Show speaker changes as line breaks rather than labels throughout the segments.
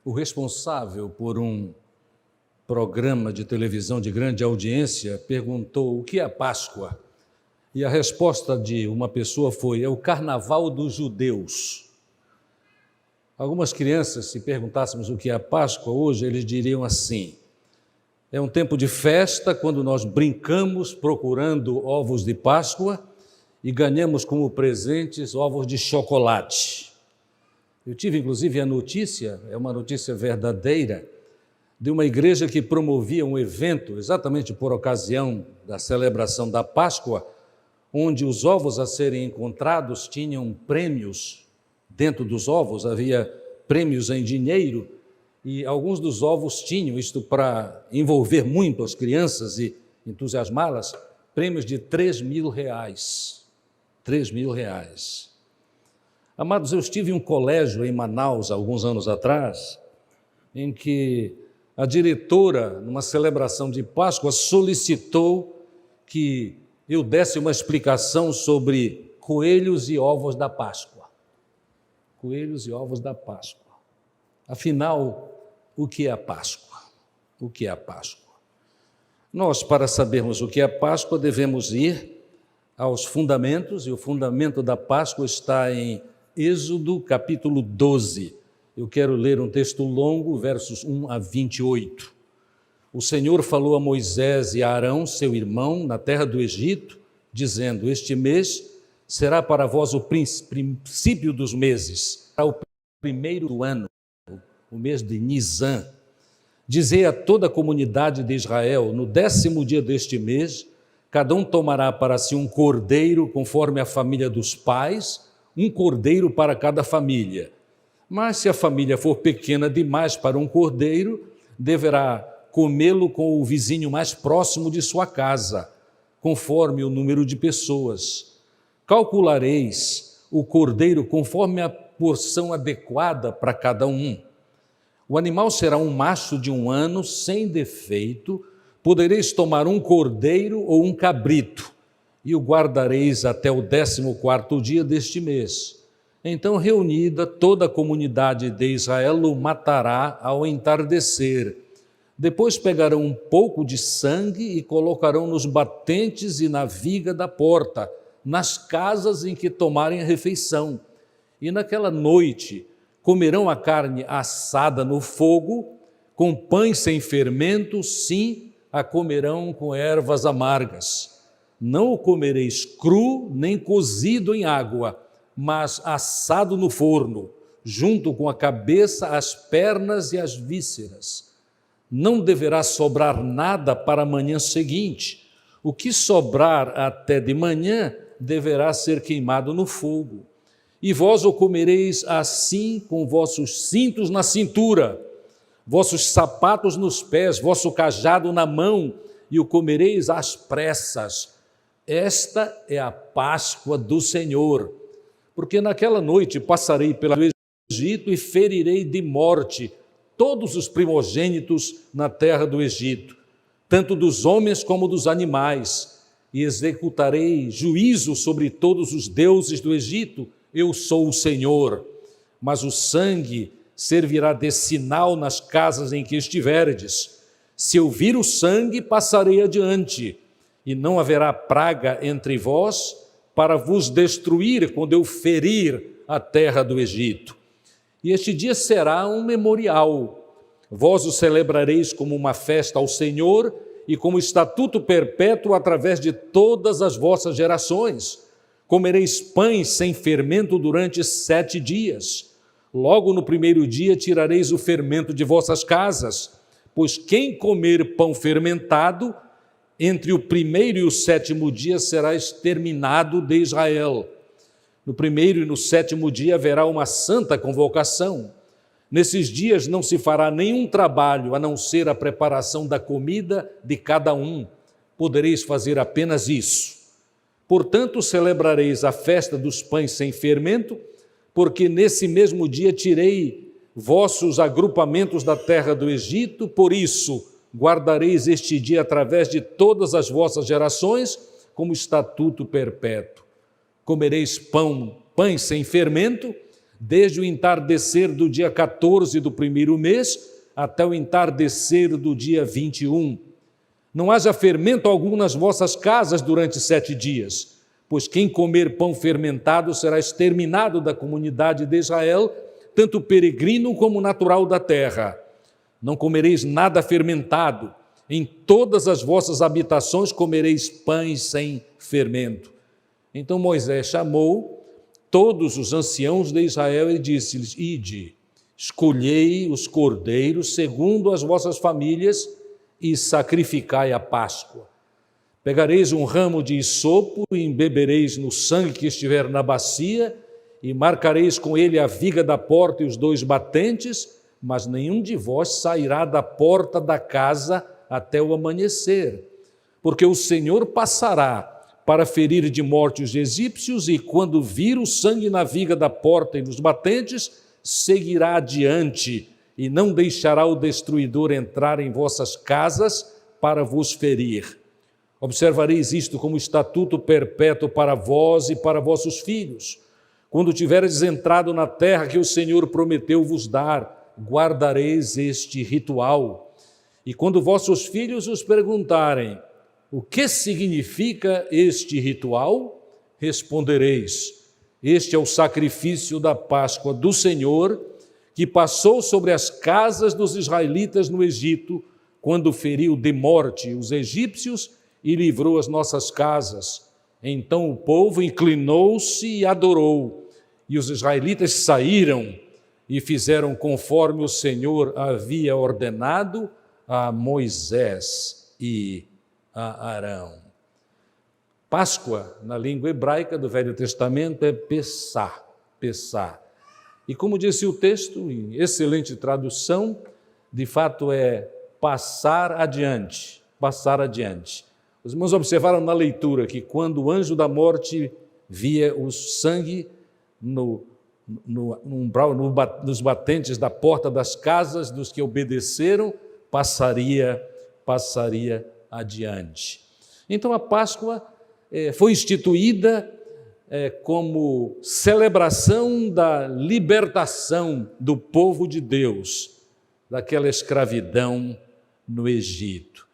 O responsável por um programa de televisão de grande audiência perguntou o que é a Páscoa. E a resposta de uma pessoa foi: é o carnaval dos judeus. Algumas crianças, se perguntássemos o que é a Páscoa hoje, eles diriam assim: é um tempo de festa quando nós brincamos procurando ovos de Páscoa e ganhamos como presentes ovos de chocolate. Eu tive inclusive a notícia, é uma notícia verdadeira, de uma igreja que promovia um evento exatamente por ocasião da celebração da Páscoa, onde os ovos a serem encontrados tinham prêmios. Dentro dos ovos havia prêmios em dinheiro e alguns dos ovos tinham, isto para envolver muito as crianças e entusiasmá-las, prêmios de R$3.000. R$3.000. Amados, eu estive em um colégio em Manaus, alguns anos atrás, em que a diretora, numa celebração de Páscoa, solicitou que eu desse uma explicação sobre coelhos e ovos da Páscoa. Coelhos e ovos da Páscoa. Afinal, o que é a Páscoa? O que é a Páscoa? Nós, para sabermos o que é a Páscoa, devemos ir aos fundamentos, e o fundamento da Páscoa está em Êxodo, capítulo 12. Eu quero ler um texto longo, versos 1 a 28. O Senhor falou a Moisés e a Arão, seu irmão, na terra do Egito, dizendo: este mês será para vós o princípio dos meses, será o primeiro do ano, o mês de Nisan. Dizei a toda a comunidade de Israel: no 10º dia deste mês, cada um tomará para si um cordeiro, conforme a família dos pais, um cordeiro para cada família. Mas se a família for pequena demais para um cordeiro, deverá comê-lo com o vizinho mais próximo de sua casa, conforme o número de pessoas. Calculareis o cordeiro conforme a porção adequada para cada um. O animal será um macho de 1 ano, sem defeito. Podereis tomar um cordeiro ou um cabrito, e o guardareis até o 14º dia deste mês. Então, reunida toda a comunidade de Israel, o matará ao entardecer. Depois pegarão um pouco de sangue e colocarão nos batentes e na viga da porta, nas casas em que tomarem a refeição. E naquela noite comerão a carne assada no fogo, com pães sem fermento, sim, a comerão com ervas amargas. Não o comereis cru, nem cozido em água, mas assado no forno, junto com a cabeça, as pernas e as vísceras. Não deverá sobrar nada para a manhã seguinte. O que sobrar até de manhã deverá ser queimado no fogo. E vós o comereis assim, com vossos cintos na cintura, vossos sapatos nos pés, vosso cajado na mão, e o comereis às pressas. Esta é a Páscoa do Senhor, porque naquela noite passarei pelo Egito e ferirei de morte todos os primogênitos na terra do Egito, tanto dos homens como dos animais, e executarei juízo sobre todos os deuses do Egito. Eu sou o Senhor. Mas o sangue servirá de sinal nas casas em que estiverdes. Se eu vir o sangue, passarei adiante, e não haverá praga entre vós para vos destruir quando eu ferir a terra do Egito. E este dia será um memorial. Vós o celebrareis como uma festa ao Senhor e como estatuto perpétuo através de todas as vossas gerações. Comereis pães sem fermento durante 7 dias. Logo no primeiro dia tirareis o fermento de vossas casas, pois quem comer pão fermentado, entre o 1º e o 7º dia será exterminado de Israel. No 1º e no 7º dia haverá uma santa convocação. Nesses dias não se fará nenhum trabalho, a não ser a preparação da comida de cada um. Podereis fazer apenas isso. Portanto, celebrareis a festa dos pães sem fermento, porque nesse mesmo dia tirei vossos agrupamentos da terra do Egito. Por isso, guardareis este dia através de todas as vossas gerações como estatuto perpétuo. Comereis pães sem fermento, desde o entardecer do dia 14 do primeiro mês até o entardecer do dia 21. Não haja fermento algum nas vossas casas durante 7 dias, pois quem comer pão fermentado será exterminado da comunidade de Israel, tanto peregrino como natural da terra. Não comereis nada fermentado, em todas as vossas habitações comereis pães sem fermento. Então Moisés chamou todos os anciãos de Israel e disse-lhes: Ide, escolhei os cordeiros segundo as vossas famílias e sacrificai a Páscoa. Pegareis um ramo de hisopo e embebereis no sangue que estiver na bacia e marcareis com ele a viga da porta e os 2 batentes, mas nenhum de vós sairá da porta da casa até o amanhecer, porque o Senhor passará para ferir de morte os egípcios, e quando vir o sangue na viga da porta e nos batentes, seguirá adiante, e não deixará o destruidor entrar em vossas casas para vos ferir. Observareis isto como estatuto perpétuo para vós e para vossos filhos. Quando tivereis entrado na terra que o Senhor prometeu vos dar, guardareis este ritual. E quando vossos filhos os perguntarem: o que significa este ritual? Respondereis: este é o sacrifício da Páscoa do Senhor, que passou sobre as casas dos israelitas no Egito, quando feriu de morte os egípcios e livrou as nossas casas. Então o povo inclinou-se e adorou, e os israelitas saíram e fizeram conforme o Senhor havia ordenado a Moisés e a Arão. Páscoa, na língua hebraica do Velho Testamento, é Pessah. E como disse o texto, em excelente tradução, de fato é passar adiante. Os irmãos observaram na leitura que quando o anjo da morte via o sangue nos batentes da porta das casas dos que obedeceram, passaria adiante. Então a Páscoa foi instituída como celebração da libertação do povo de Deus daquela escravidão no Egito.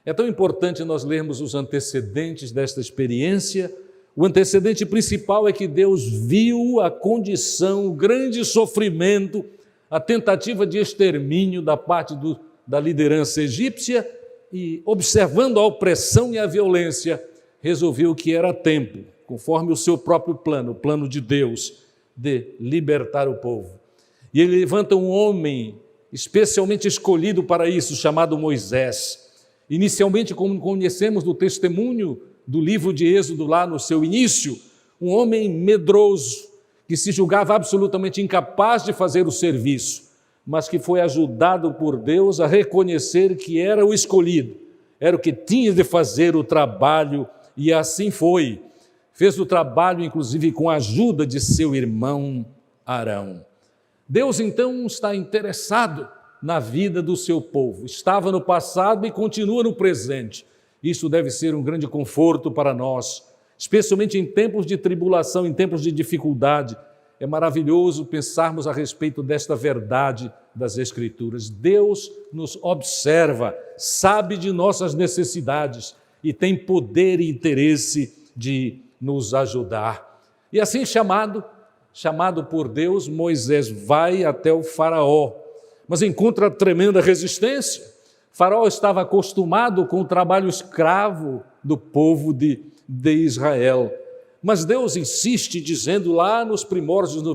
É tão importante nós lermos os antecedentes desta experiência. O antecedente principal é que Deus viu a condição, o grande sofrimento, a tentativa de extermínio da parte da liderança egípcia e, observando a opressão e a violência, resolveu que era tempo, conforme o seu próprio plano, o plano de Deus, de libertar o povo. E ele levanta um homem especialmente escolhido para isso, chamado Moisés. Inicialmente, como conhecemos do testemunho do livro de Êxodo lá no seu início, um homem medroso, que se julgava absolutamente incapaz de fazer o serviço, mas que foi ajudado por Deus a reconhecer que era o escolhido, era o que tinha de fazer o trabalho, e assim foi. Fez o trabalho, inclusive, com a ajuda de seu irmão Arão. Deus, então, está interessado na vida do seu povo. Estava no passado e continua no presente. Isso deve ser um grande conforto para nós, especialmente em tempos de tribulação, em tempos de dificuldade. É maravilhoso pensarmos a respeito desta verdade das Escrituras. Deus nos observa, sabe de nossas necessidades e tem poder e interesse de nos ajudar. E assim chamado por Deus, Moisés vai até o faraó, mas encontra tremenda resistência. O faraó estava acostumado com o trabalho escravo do povo de Israel. Mas Deus insiste dizendo lá nos primórdios, no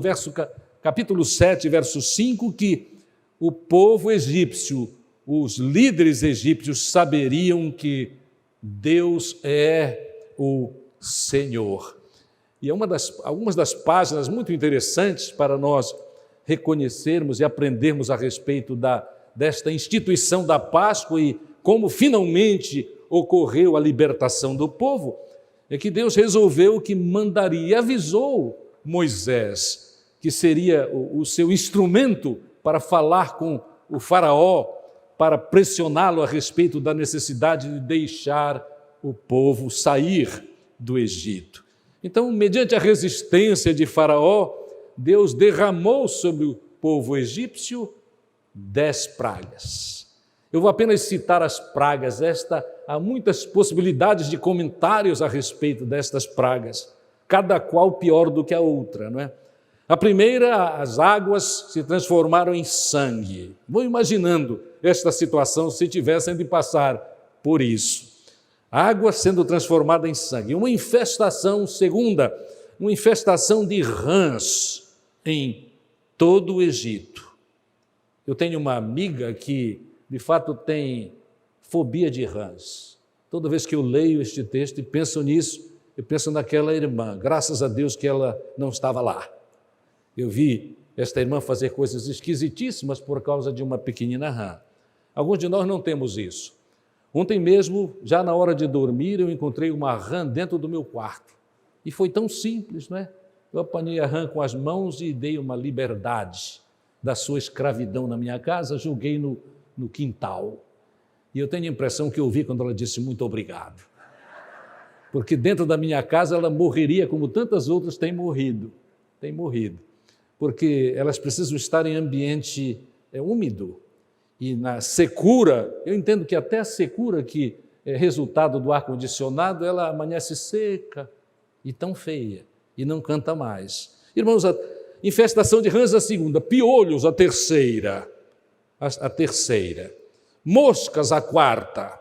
capítulo 7, verso 5, que o povo egípcio, os líderes egípcios saberiam que Deus é o Senhor. E é algumas das páginas muito interessantes para nós reconhecermos e aprendermos a respeito desta instituição da Páscoa e como finalmente ocorreu a libertação do povo, é que Deus resolveu que mandaria e avisou Moisés que seria o seu instrumento para falar com o faraó, para pressioná-lo a respeito da necessidade de deixar o povo sair do Egito. Então, mediante a resistência de Faraó, Deus derramou sobre o povo egípcio 10 pragas. Eu vou apenas citar as pragas. Há muitas possibilidades de comentários a respeito destas pragas, cada qual pior do que a outra, não é? A primeira, as águas se transformaram em sangue. Vou imaginando esta situação se tivessem de passar por isso. Água sendo transformada em sangue. Uma infestação, segunda, uma infestação de rãs em todo o Egito. Eu tenho uma amiga que, de fato, tem fobia de rãs. Toda vez que eu leio este texto e penso nisso, eu penso naquela irmã. Graças a Deus que ela não estava lá. Eu vi esta irmã fazer coisas esquisitíssimas por causa de uma pequenina rã. Alguns de nós não temos isso. Ontem mesmo, já na hora de dormir, eu encontrei uma rã dentro do meu quarto. E foi tão simples, não é? Eu apanhei a rã com as mãos e dei uma liberdade da sua escravidão na minha casa, joguei no quintal. E eu tenho a impressão que eu ouvi quando ela disse muito obrigado. Porque dentro da minha casa ela morreria como tantas outras têm morrido. Porque elas precisam estar em ambiente úmido. E na secura, eu entendo que até a secura que é resultado do ar-condicionado, ela amanhece seca e tão feia, e não canta mais. Irmãos, a infestação de rãs a segunda, piolhos a terceira, moscas a quarta,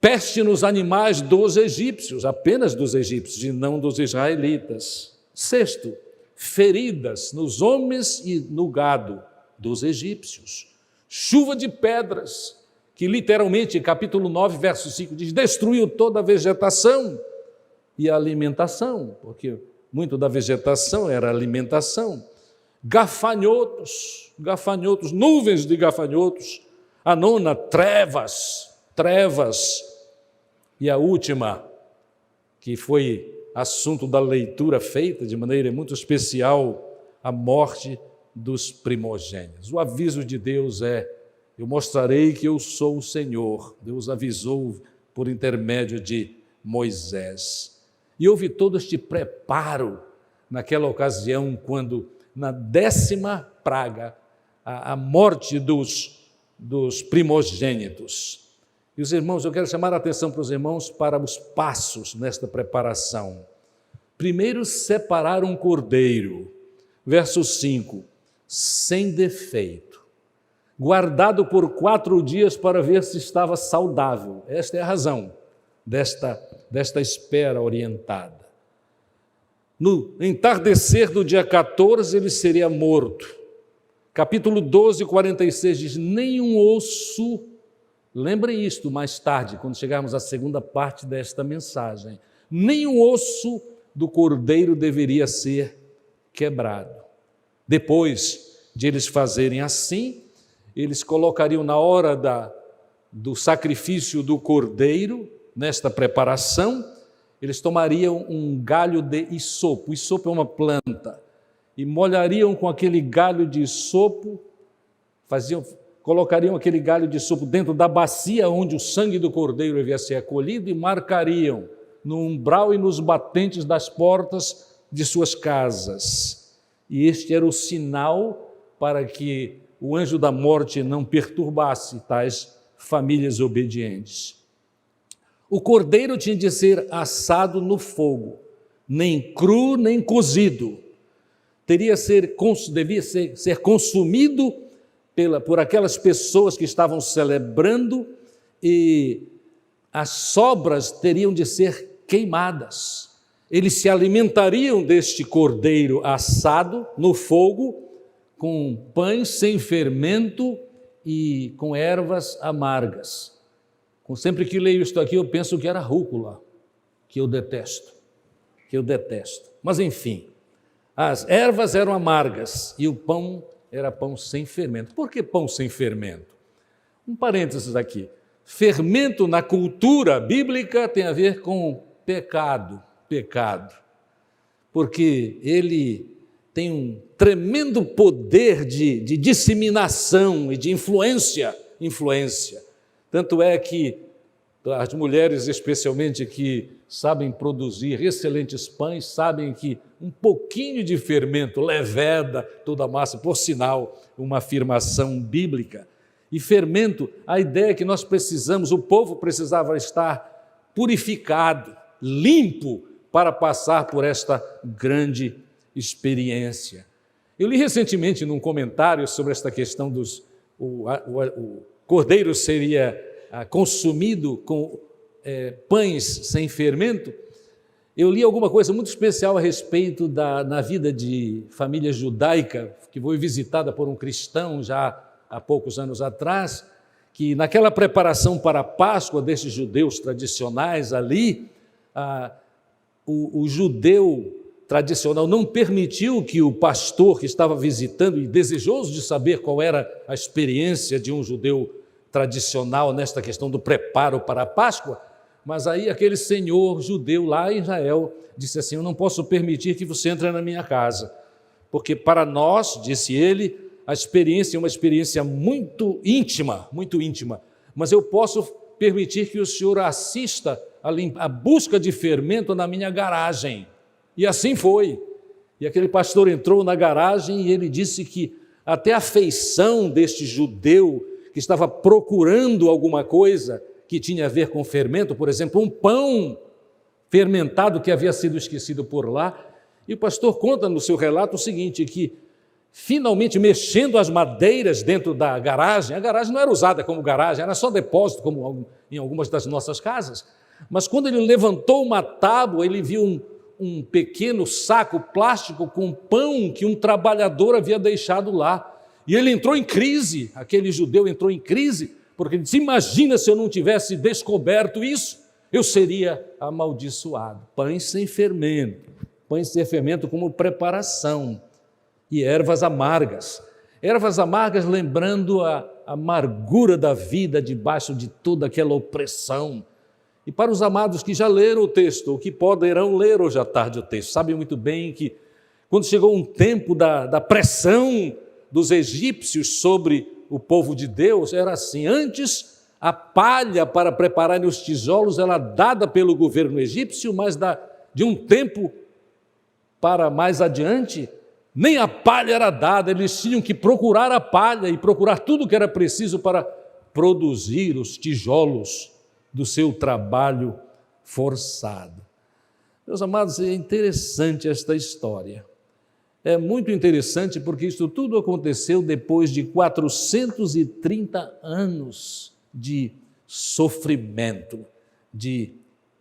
peste nos animais dos egípcios, apenas dos egípcios e não dos israelitas. Sexto, feridas nos homens e no gado dos egípcios. Chuva de pedras, que literalmente, capítulo 9, verso 5, diz, destruiu toda a vegetação e a alimentação, porque muito da vegetação era alimentação. Gafanhotos, nuvens de gafanhotos. A nona, trevas. E a última, que foi assunto da leitura feita de maneira muito especial, a morte dos primogênitos. O aviso de Deus é: eu mostrarei que eu sou o Senhor. Deus avisou por intermédio de Moisés. E houve todo este preparo naquela ocasião, quando na 10ª praga, a morte dos primogênitos. E os irmãos, eu quero chamar a atenção para os irmãos para os passos nesta preparação. Primeiro, separar um cordeiro, verso 5, sem defeito, guardado por 4 dias para ver se estava saudável. Esta é a razão desta espera orientada. No entardecer do dia 14, ele seria morto. Capítulo 12, 46 diz, nenhum osso, lembrem isto mais tarde, quando chegarmos à segunda parte desta mensagem, nenhum osso do cordeiro deveria ser quebrado. Depois de eles fazerem assim, eles colocariam na hora do sacrifício do cordeiro, nesta preparação, eles tomariam um galho de isopo. Isopo é uma planta. E molhariam com aquele galho de isopo, colocariam aquele galho de isopo dentro da bacia onde o sangue do cordeiro havia ser acolhido e marcariam no umbral e nos batentes das portas de suas casas. E este era o sinal para que o anjo da morte não perturbasse tais famílias obedientes. O cordeiro tinha de ser assado no fogo, nem cru nem cozido. Devia ser consumido por aquelas pessoas que estavam celebrando, e as sobras teriam de ser queimadas. Eles se alimentariam deste cordeiro assado no fogo, com pães sem fermento e com ervas amargas. Sempre que leio isto aqui, eu penso que era rúcula, que eu detesto. Mas enfim, as ervas eram amargas e o pão era pão sem fermento. Por que pão sem fermento? Um parênteses aqui. Fermento na cultura bíblica tem a ver com pecado, porque ele tem um tremendo poder de disseminação e de influência. Tanto é que As mulheres, especialmente, que sabem produzir excelentes pães, sabem que um pouquinho de fermento leveda toda a massa, por sinal, uma afirmação bíblica. E fermento, a ideia é que nós precisamos, o povo precisava estar purificado, limpo, para passar por esta grande experiência. Eu li recentemente num comentário sobre esta questão dos... O cordeiro seria consumido com pães sem fermento. Eu li alguma coisa muito especial a respeito na vida de família judaica, que foi visitada por um cristão já há poucos anos atrás, que naquela preparação para a Páscoa desses judeus tradicionais ali, o judeu tradicional não permitiu que o pastor que estava visitando e desejoso de saber qual era a experiência de um judeu tradicional nesta questão do preparo para a Páscoa, mas aí aquele senhor judeu lá em Israel disse assim: eu não posso permitir que você entre na minha casa, porque para nós, disse ele, a experiência é uma experiência muito íntima, mas eu posso permitir que o senhor assista a busca de fermento na minha garagem. E assim foi. E aquele pastor entrou na garagem e ele disse que até a feição deste judeu que estava procurando alguma coisa que tinha a ver com fermento, por exemplo, um pão fermentado que havia sido esquecido por lá. E o pastor conta no seu relato o seguinte, que finalmente mexendo as madeiras dentro da garagem, a garagem não era usada como garagem, era só depósito, como em algumas das nossas casas, mas quando ele levantou uma tábua, ele viu um pequeno saco plástico com pão que um trabalhador havia deixado lá. E ele entrou em crise, aquele judeu entrou em crise, porque ele disse: imagina se eu não tivesse descoberto isso, eu seria amaldiçoado. Pães sem fermento como preparação, e ervas amargas lembrando a amargura da vida debaixo de toda aquela opressão. E para os amados que já leram o texto, ou que poderão ler hoje à tarde o texto, sabem muito bem que quando chegou um tempo da pressão dos egípcios sobre o povo de Deus, era assim: antes a palha para prepararem os tijolos era dada pelo governo egípcio, mas de um tempo para mais adiante, nem a palha era dada, eles tinham que procurar a palha e procurar tudo o que era preciso para produzir os tijolos do seu trabalho forçado. Meus amados, é interessante esta história. É muito interessante porque isso tudo aconteceu depois de 430 anos de sofrimento, de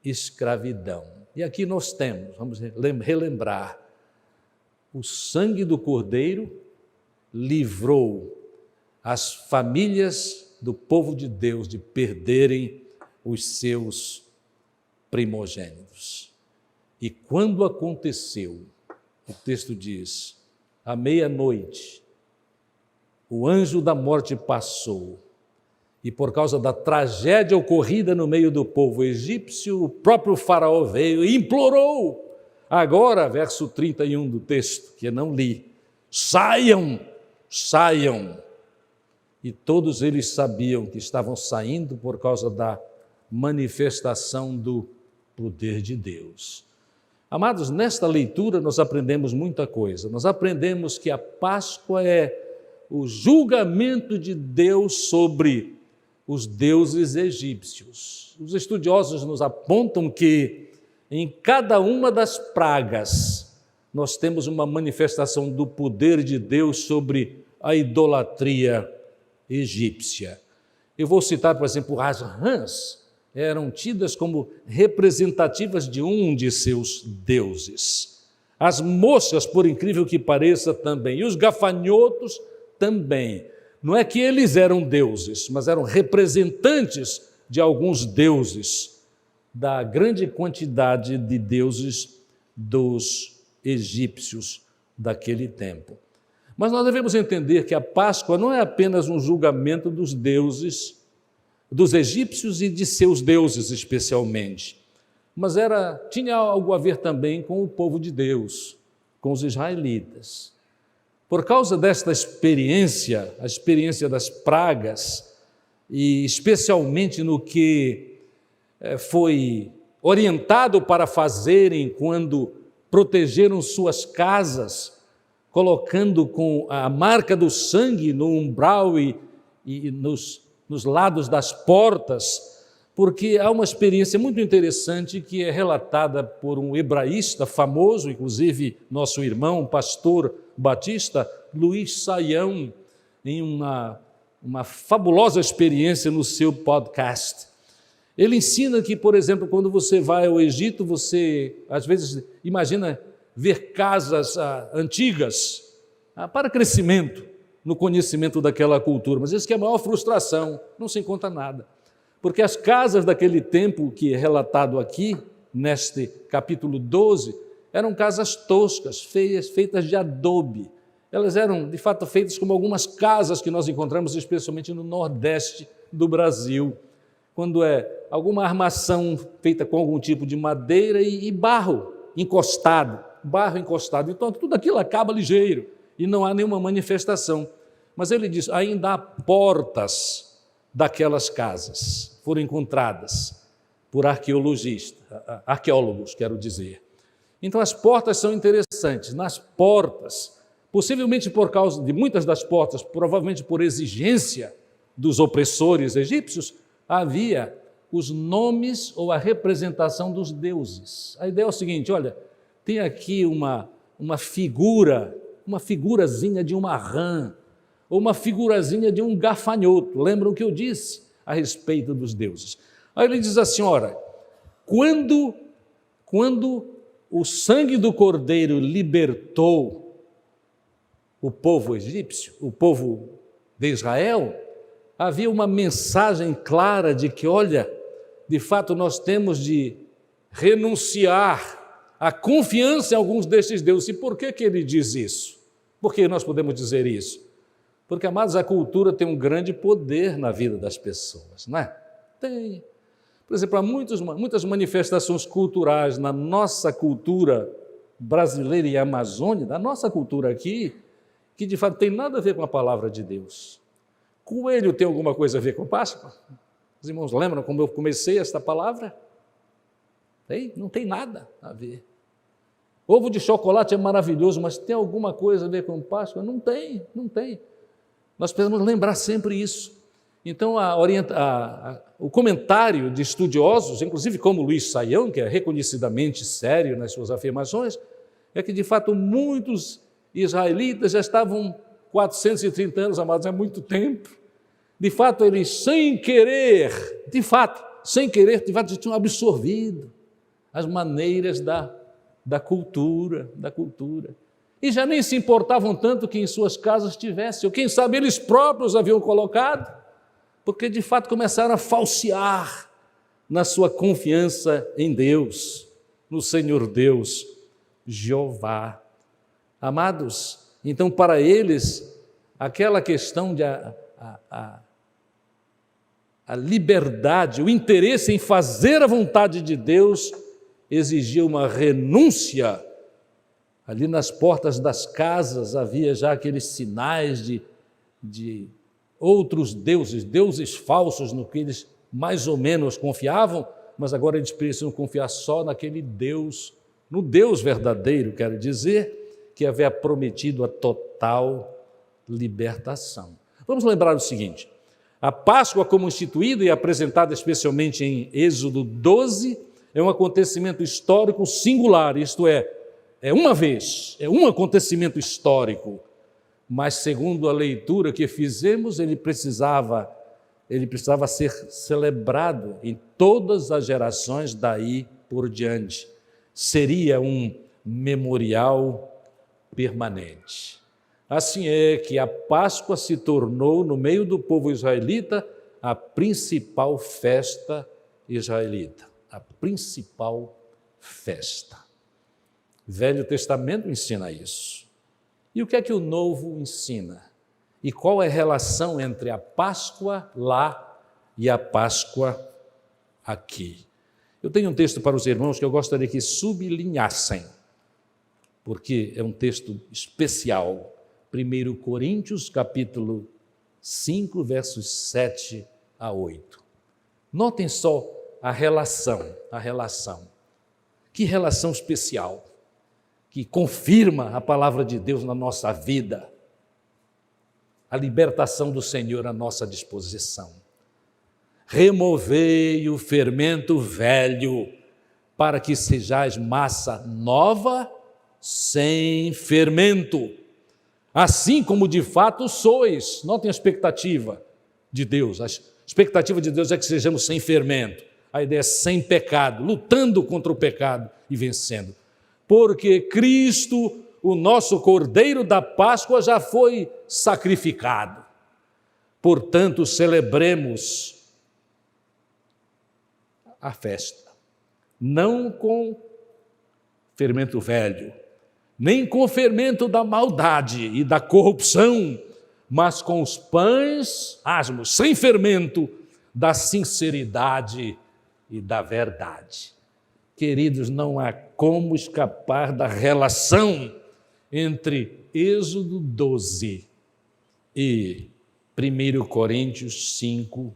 escravidão. E aqui nós temos, vamos relembrar, o sangue do Cordeiro livrou as famílias do povo de Deus de perderem os seus primogênitos. E quando aconteceu, o texto diz, à meia-noite, o anjo da morte passou, e por causa da tragédia ocorrida no meio do povo egípcio, o próprio faraó veio e implorou. Agora, verso 31 do texto, que eu não li, saiam. E todos eles sabiam que estavam saindo por causa da manifestação do poder de Deus. Amados, nesta leitura nós aprendemos muita coisa. Nós aprendemos que a Páscoa é o julgamento de Deus sobre os deuses egípcios. Os estudiosos nos apontam que em cada uma das pragas nós temos uma manifestação do poder de Deus sobre a idolatria egípcia. Eu vou citar, por exemplo, as rãs eram tidas como representativas de um de seus deuses. As moscas, por incrível que pareça, também. E os gafanhotos também. Não é que eles eram deuses, mas eram representantes de alguns deuses, da grande quantidade de deuses dos egípcios daquele tempo. Mas nós devemos entender que a Páscoa não é apenas um julgamento dos deuses, dos egípcios e de seus deuses especialmente, mas tinha algo a ver também com o povo de Deus, com os israelitas. Por causa desta experiência, a experiência das pragas, e especialmente no que foi orientado para fazerem quando protegeram suas casas, colocando com a marca do sangue no umbral e nos lados das portas, porque há uma experiência muito interessante que é relatada por um hebraísta famoso, inclusive nosso irmão, pastor batista, Luiz Saião, em uma fabulosa experiência no seu podcast. Ele ensina que, por exemplo, quando você vai ao Egito, você às vezes imagina ver casas antigas para crescimento no conhecimento daquela cultura, mas isso que é a maior frustração, não se encontra nada. Porque as casas daquele tempo, que é relatado aqui, neste capítulo 12, eram casas toscas, feias, feitas de adobe. Elas eram, de fato, feitas como algumas casas que nós encontramos, especialmente no Nordeste do Brasil, quando é alguma armação feita com algum tipo de madeira e barro encostado. Então, tudo aquilo acaba ligeiro e não há nenhuma manifestação. Mas ele diz, ainda há portas daquelas casas, foram encontradas por arqueólogos, quero dizer. Então, as portas são interessantes. Nas portas, possivelmente por causa de muitas das portas, provavelmente por exigência dos opressores egípcios, havia os nomes ou a representação dos deuses. A ideia é o seguinte, olha, tem aqui uma figurazinha de uma rã, ou uma figurazinha de um gafanhoto. Lembram o que eu disse a respeito dos deuses? Aí ele diz assim, ora, quando o sangue do cordeiro libertou o povo egípcio, o povo de Israel, havia uma mensagem clara de que, olha, de fato nós temos de renunciar à confiança em alguns destes deuses. E por que ele diz isso? Por que nós podemos dizer isso? Porque, amados, a cultura tem um grande poder na vida das pessoas, não é? Tem. Por exemplo, há muitas manifestações culturais na nossa cultura brasileira e amazônica, na nossa cultura aqui, que de fato tem nada a ver com a palavra de Deus. Coelho tem alguma coisa a ver com Páscoa? Os irmãos lembram como eu comecei esta palavra? Não tem nada a ver. Ovo de chocolate é maravilhoso, mas tem alguma coisa a ver com Páscoa? Não tem. Nós precisamos lembrar sempre isso. Então, o comentário de estudiosos, inclusive como Luiz Saião, que é reconhecidamente sério nas suas afirmações, é que, de fato, muitos israelitas já estavam 430 anos, amados, é muito tempo. De fato, eles, sem querer, já tinham absorvido as maneiras da cultura. E já nem se importavam tanto que em suas casas tivesse, ou quem sabe eles próprios haviam colocado, porque de fato começaram a falsear na sua confiança em Deus, no Senhor Deus, Jeová. Amados, então para eles, aquela questão de a liberdade, o interesse em fazer a vontade de Deus, exigia uma renúncia. Ali nas portas das casas havia já aqueles sinais de outros deuses falsos, no que eles mais ou menos confiavam, mas agora eles precisam confiar só naquele Deus, no Deus verdadeiro, quero dizer, que havia prometido a total libertação. Vamos lembrar o seguinte, a Páscoa como instituída e apresentada especialmente em Êxodo 12, é um acontecimento histórico singular, isto é uma vez, é um acontecimento histórico, mas segundo a leitura que fizemos, ele precisava ser celebrado em todas as gerações daí por diante. Seria um memorial permanente. Assim é que a Páscoa se tornou, no meio do povo israelita, a principal festa israelita, a principal festa. O Velho Testamento ensina isso. E o que é que o Novo ensina? E qual é a relação entre a Páscoa lá e a Páscoa aqui? Eu tenho um texto para os irmãos que eu gostaria que sublinhassem, porque é um texto especial. 1 Coríntios, capítulo 5, versos 7 a 8. Notem só a relação. Que relação especial, que confirma a palavra de Deus na nossa vida, a libertação do Senhor à nossa disposição. Removei o fermento velho, para que sejais massa nova, sem fermento, assim como de fato sois. Notem a expectativa de Deus. A expectativa de Deus é que sejamos sem fermento. A ideia é sem pecado, lutando contra o pecado e vencendo. Porque Cristo, o nosso Cordeiro da Páscoa, já foi sacrificado. Portanto, celebremos a festa, não com fermento velho, nem com o fermento da maldade e da corrupção, mas com os pães asmos, sem fermento, da sinceridade e da verdade. Queridos, não há como escapar da relação entre Êxodo 12 e 1 Coríntios 5,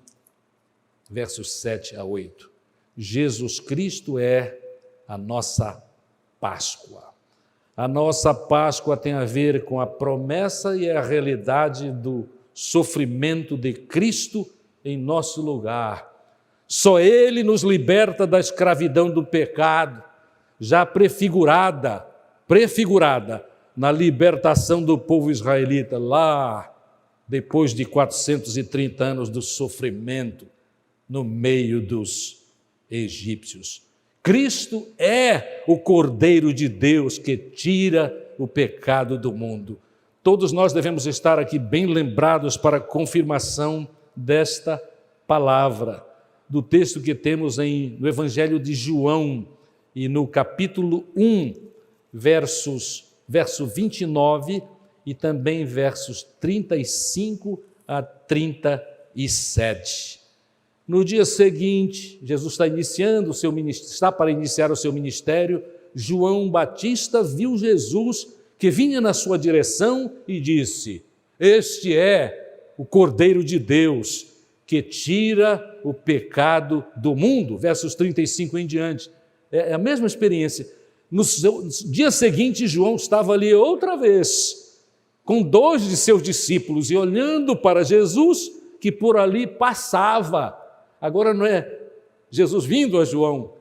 versos 7 a 8. Jesus Cristo é a nossa Páscoa. A nossa Páscoa tem a ver com a promessa e a realidade do sofrimento de Cristo em nosso lugar. Só Ele nos liberta da escravidão do pecado, já prefigurada na libertação do povo israelita, lá depois de 430 anos do sofrimento no meio dos egípcios. Cristo é o Cordeiro de Deus que tira o pecado do mundo. Todos nós devemos estar aqui bem lembrados para a confirmação desta palavra, do texto que temos no Evangelho de João, e no capítulo 1, verso 29 e também versos 35 a 37. No dia seguinte, Jesus está para iniciar o seu ministério. João Batista viu Jesus que vinha na sua direção e disse: este é o Cordeiro de Deus que tira o pecado do mundo. Versos 35 em diante. É a mesma experiência. No dia seguinte, João estava ali outra vez, com 2 de seus discípulos, e olhando para Jesus, que por ali passava. Agora não é Jesus vindo a João.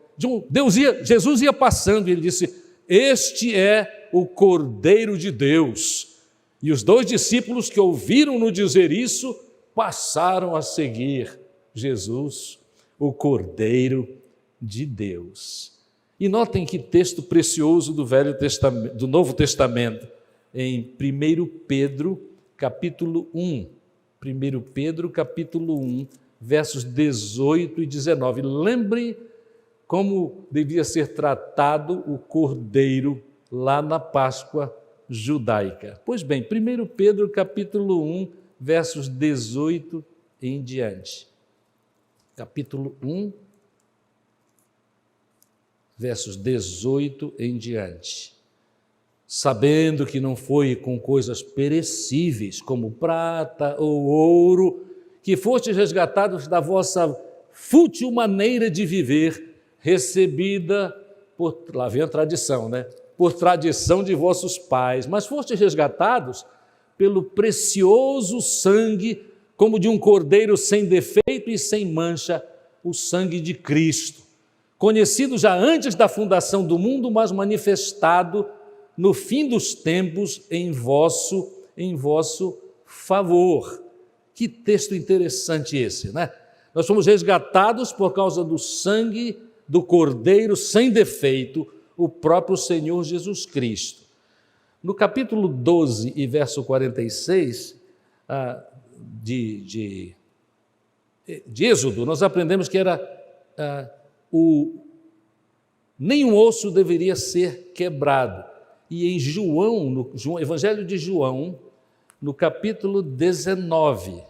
Jesus ia passando e ele disse: este é o Cordeiro de Deus. E os 2 discípulos que ouviram-no dizer isso, passaram a seguir Jesus, o Cordeiro de Deus. E notem que texto precioso do Novo Testamento, em 1 Pedro, capítulo 1. 1 Pedro, capítulo 1, versos 18 e 19. Lembrem como devia ser tratado o cordeiro lá na Páscoa judaica. Pois bem, 1 Pedro, capítulo 1, versos 18 em diante. Capítulo 1, versos 18 em diante. Sabendo que não foi com coisas perecíveis, como prata ou ouro, que fostes resgatados da vossa fútil maneira de viver, recebida lá vem a tradição, por tradição de vossos pais, mas fostes resgatados pelo precioso sangue, como de um cordeiro sem defeito e sem mancha, o sangue de Cristo, conhecido já antes da fundação do mundo, mas manifestado no fim dos tempos em vosso favor. Que texto interessante esse, Nós fomos resgatados por causa do sangue do Cordeiro sem defeito, o próprio Senhor Jesus Cristo. No capítulo 12 e verso 46 de Êxodo, nós aprendemos que nenhum osso deveria ser quebrado. E em João, no Evangelho de João, no capítulo 19,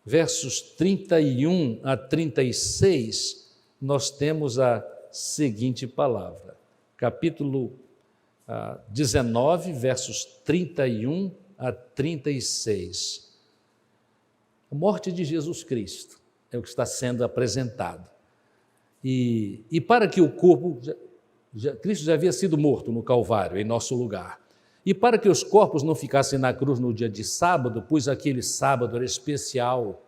versos 31 a 36, nós temos a seguinte palavra. Capítulo 19, versos 31 a 36. A morte de Jesus Cristo é o que está sendo apresentado. E para que o corpo, Cristo já havia sido morto no Calvário, em nosso lugar. E para que os corpos não ficassem na cruz no dia de sábado, pois aquele sábado era especial,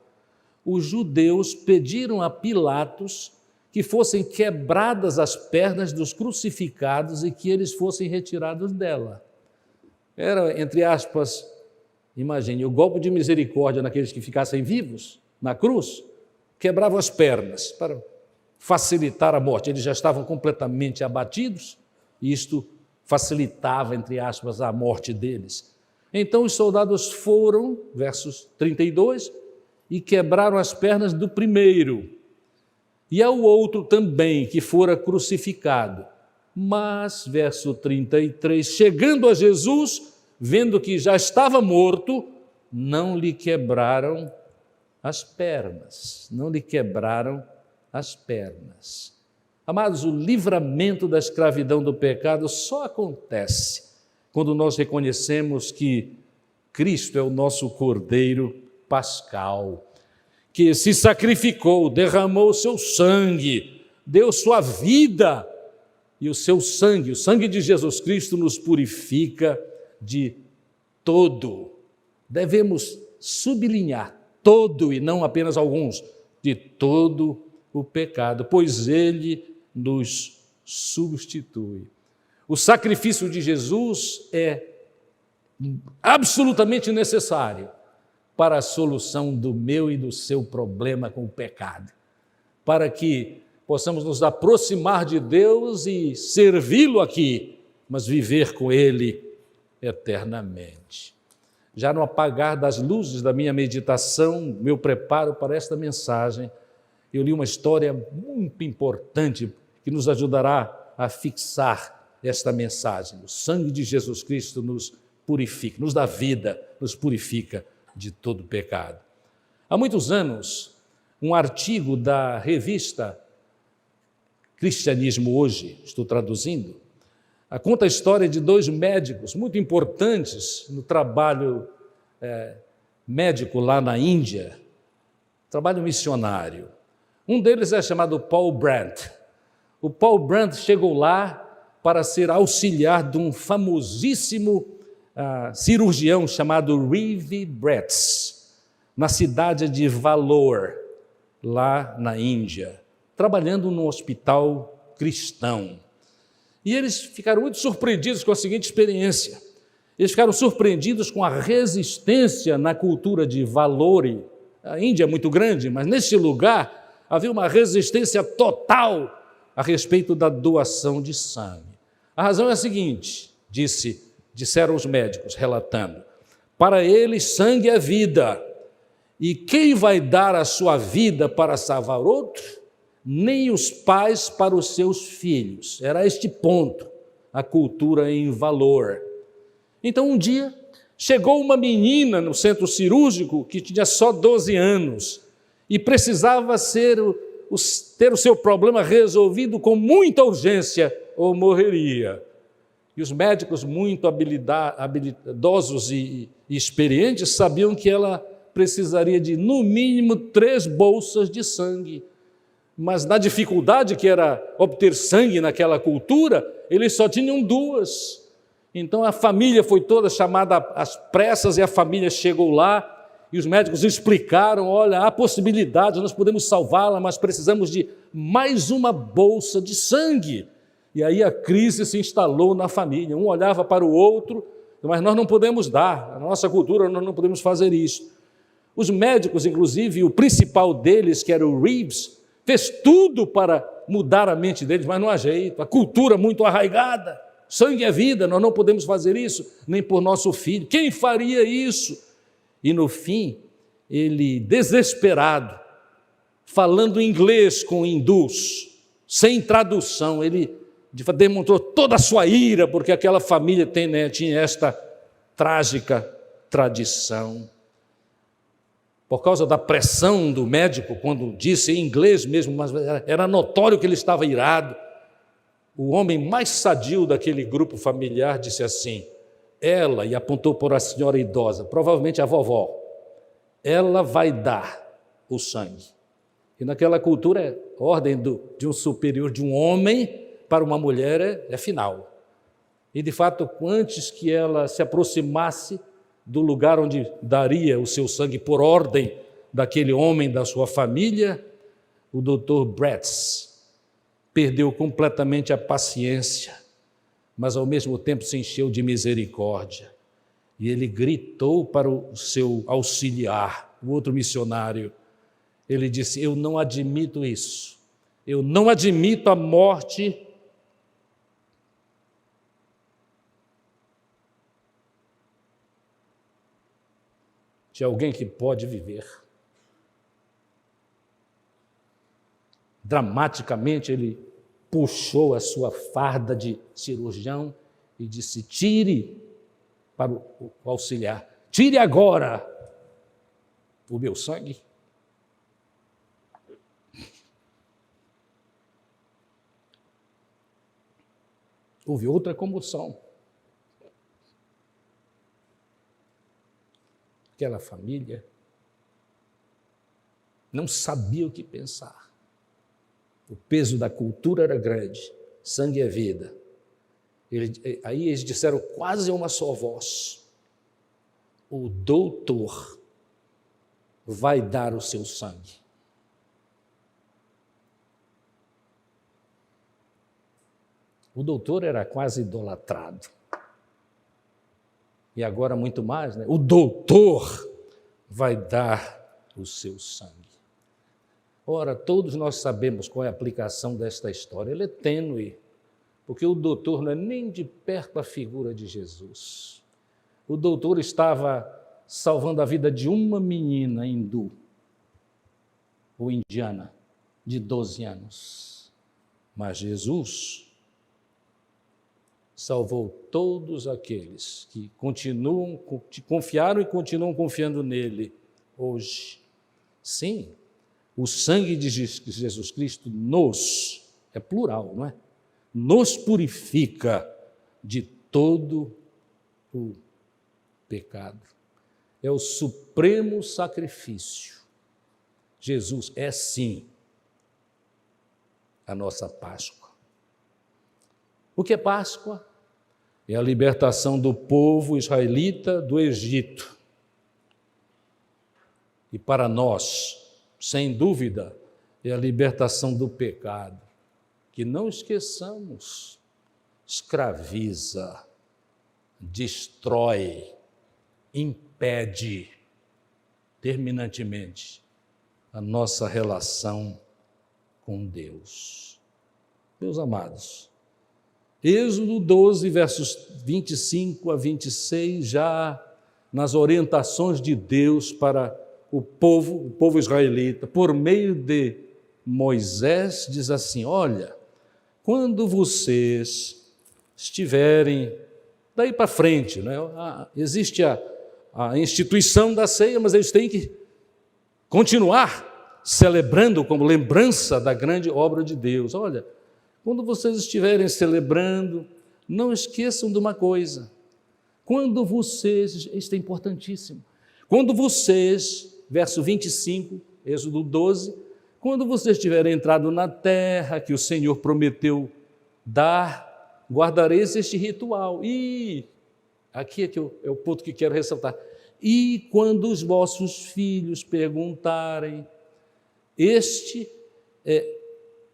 os judeus pediram a Pilatos que fossem quebradas as pernas dos crucificados e que eles fossem retirados dela. Era, entre aspas, imagine, o golpe de misericórdia naqueles que ficassem vivos na cruz, quebravam as pernas para facilitar a morte. Eles já estavam completamente abatidos e isto facilitava, entre aspas, a morte deles. Então os soldados foram, versos 32, e quebraram as pernas do primeiro, e ao outro também, que fora crucificado. Mas, verso 33, chegando a Jesus, vendo que já estava morto, não lhe quebraram as pernas. Não lhe quebraram as pernas. Amados, o livramento da escravidão do pecado só acontece quando nós reconhecemos que Cristo é o nosso Cordeiro Pascal, que se sacrificou, derramou o seu sangue, deu sua vida, e o seu sangue, o sangue de Jesus Cristo, nos purifica de todo. Devemos sublinhar todo e não apenas alguns, de todo o pecado, pois ele nos substitui. O sacrifício de Jesus é absolutamente necessário para a solução do meu e do seu problema com o pecado, para que possamos nos aproximar de Deus e servi-lo aqui, mas viver com Ele eternamente. Já no apagar das luzes da minha meditação, meu preparo para esta mensagem, eu li uma história muito importante que nos ajudará a fixar esta mensagem. O sangue de Jesus Cristo nos purifica, nos dá vida, nos purifica de todo pecado. Há muitos anos, um artigo da revista Cristianismo Hoje, estou traduzindo, conta a história de dois médicos muito importantes no trabalho médico lá na Índia, trabalho missionário. Um deles é chamado Paul Brandt. O Paul Brandt chegou lá para ser auxiliar de um famosíssimo cirurgião chamado Reeve Bretz, na cidade de Vellore, lá na Índia, trabalhando num hospital cristão. E eles ficaram muito surpreendidos com a seguinte experiência. Eles ficaram surpreendidos com a resistência na cultura de Vellore. A Índia é muito grande, mas nesse lugar havia uma resistência total a respeito da doação de sangue. A razão é a seguinte, disseram os médicos, relatando: para eles sangue é vida, e quem vai dar a sua vida para salvar outro? Nem os pais para os seus filhos. Era este ponto, a cultura em valor. Então um dia chegou uma menina no centro cirúrgico que tinha só 12 anos e precisava ter o seu problema resolvido com muita urgência ou morreria. E os médicos muito habilidosos e experientes sabiam que ela precisaria de, no mínimo, 3 bolsas de sangue. Mas na dificuldade que era obter sangue naquela cultura, eles só tinham 2. Então a família foi toda chamada às pressas e a família chegou lá e os médicos explicaram: olha, há possibilidade, nós podemos salvá-la, mas precisamos de mais uma bolsa de sangue. E aí a crise se instalou na família. Um olhava para o outro, mas nós não podemos dar, na nossa cultura nós não podemos fazer isso. Os médicos, inclusive, o principal deles, que era o Reeves, fez tudo para mudar a mente deles, mas não há jeito, a cultura muito arraigada, sangue é vida, nós não podemos fazer isso, nem por nosso filho, quem faria isso? E no fim, ele, desesperado, falando inglês com hindus, sem tradução, ele demonstrou toda a sua ira, porque aquela família tinha esta trágica tradição. Por causa da pressão do médico, quando disse em inglês mesmo, mas era notório que ele estava irado, o homem mais sadio daquele grupo familiar disse assim: ela, e apontou para a senhora idosa, provavelmente a vovó, ela vai dar o sangue. E naquela cultura ordem de um superior, de um homem, para uma mulher é final. E, de fato, antes que ela se aproximasse do lugar onde daria o seu sangue por ordem daquele homem da sua família, o Dr. Bretz perdeu completamente a paciência, mas ao mesmo tempo se encheu de misericórdia. E ele gritou para o seu auxiliar, o outro missionário. Ele disse: eu não admito isso. Eu não admito a morte de alguém que pode viver. Dramaticamente, ele puxou a sua farda de cirurgião e disse: tire, para o auxiliar, tire agora o meu sangue. Houve outra comoção. Aquela família não sabia o que pensar. O peso da cultura era grande. Sangue é vida. Aí eles disseram quase uma só voz: o doutor vai dar o seu sangue. O doutor era quase idolatrado. E agora muito mais, né? O doutor vai dar o seu sangue. Ora, todos nós sabemos qual é a aplicação desta história. Ela é tênue, porque o doutor não é nem de perto a figura de Jesus. O doutor estava salvando a vida de uma menina hindu, ou indiana, de 12 anos. Mas Jesus salvou todos aqueles que confiaram e continuam confiando nele hoje. Sim, o sangue de Jesus Cristo é plural, não é? Nos purifica de todo o pecado. É o supremo sacrifício. Jesus é, sim, a nossa Páscoa. O que é Páscoa? É a libertação do povo israelita do Egito. E para nós, sem dúvida, é a libertação do pecado, que não esqueçamos, escraviza, destrói, impede terminantemente a nossa relação com Deus. Meus amados, Êxodo 12, versos 25 a 26, já nas orientações de Deus para o povo israelita, por meio de Moisés, diz assim: olha, quando vocês estiverem, daí para frente, né, existe a instituição da ceia, mas eles têm que continuar celebrando como lembrança da grande obra de Deus. Olha, quando vocês estiverem celebrando, não esqueçam de uma coisa. Quando vocês, isto é importantíssimo, quando vocês, verso 25, Êxodo 12, quando vocês tiverem entrado na terra que o Senhor prometeu dar, guardareis este ritual. E, aqui é o ponto que quero ressaltar, e quando os vossos filhos perguntarem,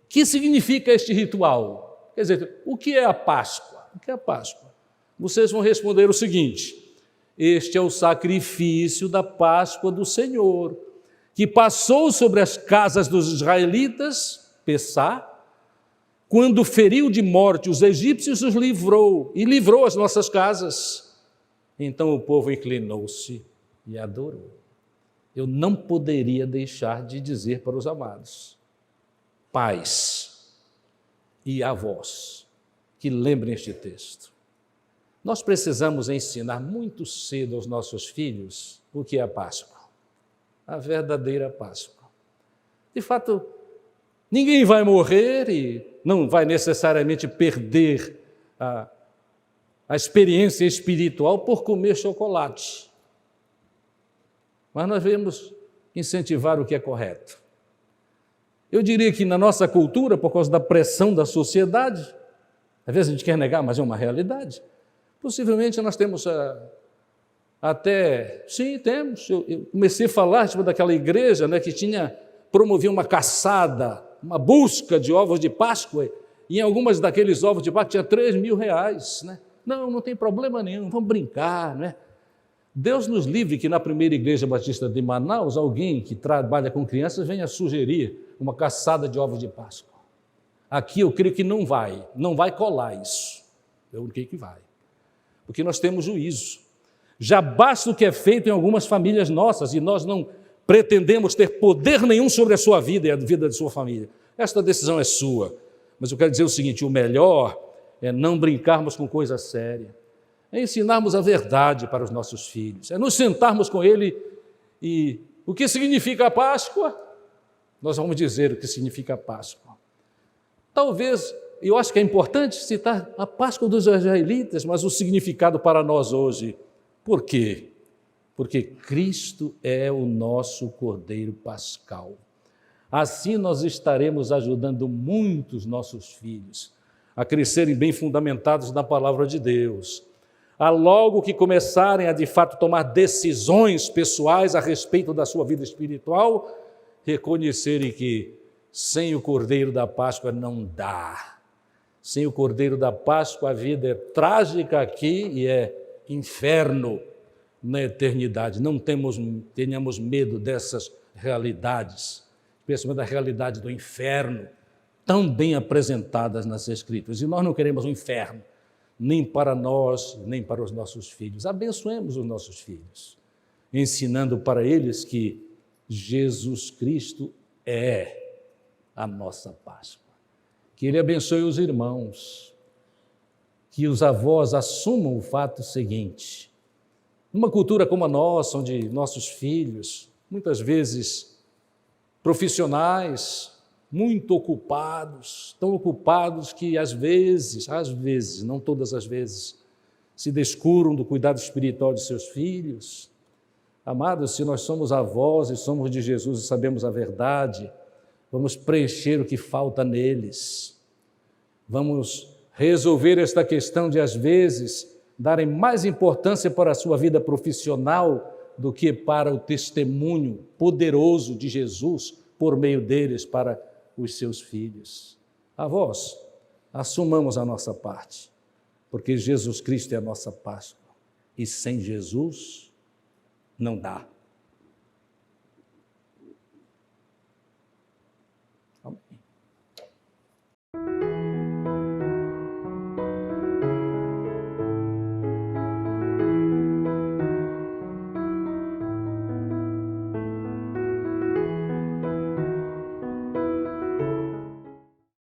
que significa este ritual? Quer dizer, o que é a Páscoa? O que é a Páscoa? Vocês vão responder o seguinte: este é o sacrifício da Páscoa do Senhor, que passou sobre as casas dos israelitas, Pessá, quando feriu de morte os egípcios, os livrou, e livrou as nossas casas. Então o povo inclinou-se e adorou. Eu não poderia deixar de dizer para os amados, pais e avós, que lembrem este texto. Nós precisamos ensinar muito cedo aos nossos filhos o que é a Páscoa, a verdadeira Páscoa. De fato, ninguém vai morrer e não vai necessariamente perder a experiência espiritual por comer chocolate. Mas nós devemos incentivar o que é correto. Eu diria que na nossa cultura, por causa da pressão da sociedade, às vezes a gente quer negar, mas é uma realidade. Possivelmente nós temos sim, temos. Eu comecei a falar daquela igreja, né, que promovia uma caçada, uma busca de ovos de Páscoa, e em algumas daqueles ovos de Páscoa tinha R$3.000, né? Não tem problema nenhum, vamos brincar, né? Deus nos livre que na primeira igreja batista de Manaus, alguém que trabalha com crianças venha sugerir uma caçada de ovos de Páscoa. Aqui eu creio que não vai colar isso. Eu creio que vai. Porque nós temos juízo. Já basta o que é feito em algumas famílias nossas e nós não pretendemos ter poder nenhum sobre a sua vida e a vida de sua família. Esta decisão é sua. Mas eu quero dizer o seguinte, o melhor é não brincarmos com coisa séria, é ensinarmos a verdade para os nossos filhos, é nos sentarmos com ele e o que significa a Páscoa? Nós vamos dizer o que significa a Páscoa. Talvez, eu acho que é importante citar a Páscoa dos israelitas, mas o significado para nós hoje. Por quê? Porque Cristo é o nosso Cordeiro Pascal. Assim nós estaremos ajudando muitos nossos filhos a crescerem bem fundamentados na palavra de Deus, a logo que começarem a de fato tomar decisões pessoais a respeito da sua vida espiritual, reconhecerem que sem o Cordeiro da Páscoa não dá. Sem o Cordeiro da Páscoa a vida é trágica aqui e é inferno na eternidade. Não tenhamos medo dessas realidades, especialmente da realidade do inferno, tão bem apresentadas nas Escrituras. E nós não queremos um inferno, nem para nós, nem para os nossos filhos. Abençoemos os nossos filhos, ensinando para eles que Jesus Cristo é a nossa Páscoa. Que Ele abençoe os irmãos, que os avós assumam o fato seguinte: numa cultura como a nossa, onde nossos filhos, muitas vezes profissionais, muito ocupados, tão ocupados que às vezes, não todas as vezes, se descuram do cuidado espiritual de seus filhos. Amados, se nós somos avós e somos de Jesus e sabemos a verdade, vamos preencher o que falta neles. Vamos resolver esta questão de, às vezes, darem mais importância para a sua vida profissional do que para o testemunho poderoso de Jesus por meio deles para os seus filhos. Avós, assumamos a nossa parte, porque Jesus Cristo é a nossa Páscoa e sem Jesus não dá.